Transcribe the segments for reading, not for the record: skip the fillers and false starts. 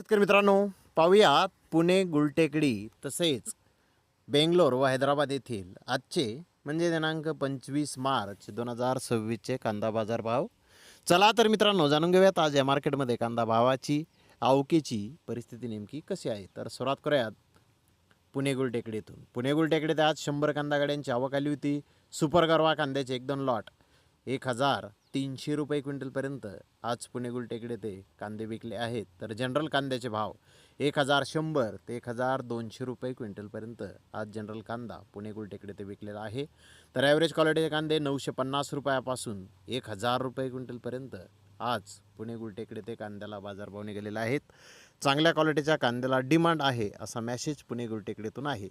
शेतकरी मित्रांनो, पाहूयात पुणे, गुलटेकडी तसेच बेंगलोर व हैदराबाद येथील आजचे म्हणजे दिनांक 25 मार्च 2026चे कांदा बाजार भाव. चला तर मित्रांनो, जाणून घेऊयात आज या मार्केटमध्ये कांदा भावाची आवकेची परिस्थिती नेमकी कशी आहे. तर सुरुवात करूयात पुणे गुलटेकडीतून. पुणे गुलटेकडीत आज 100 कांदा गाड्यांची आवक आली होती. सुपर गरवा कांद्याचे 1-2 लॉट 1300 रुपये क्विंटलपर्यंत आज पुणे गुलटेकडे ते कांदे विकले आहेत. तर जनरल कांद्याचे भाव 1100 ते 1200 रुपये क्विंटलपर्यंत आज जनरल कांदा पुणे गुलटेकडे ते विकलेला आहे. तर ॲव्हरेज क्वालिटीचे कांदे 950 रुपयापासून 1000 रुपये क्विंटलपर्यंत आज पुणे गुलटेकडे ते कांद्याला बाजारभाव निघालेले आहेत. चांगल्या क्वालिटीच्या कांद्याला डिमांड आहे असा मेसेज पुणे गुलटेकडीतून आहे.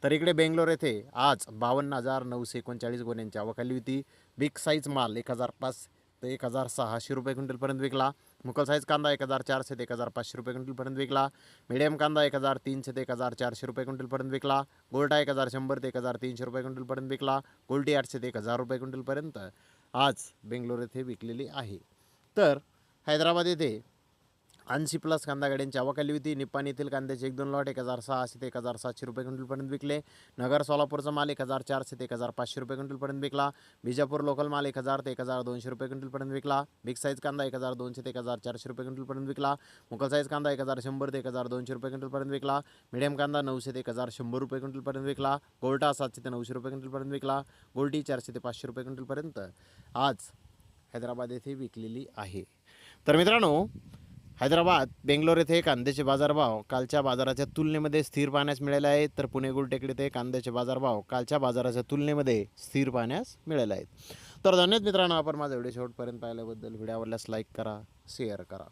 तर इकडे बेंगलोर येथे आज 52,939 गोण्यांची आवक आली होती. बिग साईज माल 1005 ते 1600 रुपये क्विंटलपर्यंत विकला. मुकल साईज कांदा 1400 ते 1500 रुपये क्विंटलपर्यंत विकला. मीडियम कांदा 1300 ते 1400 रुपये क्विंटलपर्यंत विकला. गोल्टा 1100 ते 1300 रुपये क्विंटलपर्यंत विकला. गोल्टी 800 ते 1000 रुपये क्विंटलपर्यंत आज बेंगलोर येथे विकलेली आहे. तर हैदराबाद येथे 80+ कांदा गाड्यांची आवक आली होती. निप्पाणी येथील कांद्याचे 1-2 लॉट 1600 ते 1700 रुपये क्विंटलपर्यंत विकले. नगर सोलापूरचा माल 1400 ते 1500 रुपये क्विंटलपर्यंत विकला. बिजापूर लोकल माल 1000 ते 1200 रुपये क्विंटलपर्यंत विकला. बिग साईज कांदा 1200 ते 1400 रुपये क्विंटलपर्यंत विकला. मुकल साईज कांदा 1100 ते 1200 रुपये क्विंटलपर्यंत विकला. मीडियम कांदा 900 ते 1100 रुपये क्विंटलपर्यंत विकला. गोल्टा 700 ते 900 रुपये क्विंटलपर्यंत विकला. गोल्टी 400 ते 500 रुपये क्विंटलपर्यंत आज हैदराबाद येथे विकलेली आहे. तर मित्रांनो, हैदराबाद बेंगलोर येथे कांद्याचे बाजारभाव कालच्या बाजाराच्या तुलनेमध्ये स्थिर पाहण्यास मिळाले आहेत. तर पुणे गुलटेकडी येथे कांद्याचे बाजारभाव कालच्या बाजाराच्या तुलनेमध्ये स्थिर पाहण्यास मिळाले आहेत. तर धन्यवाद मित्रांनो, आपण माझा व्हिडिओ शेवटपर्यंत पाहिल्याबद्दल. व्हिडिओ आवडल्यास लाईक करा, शेअर करा.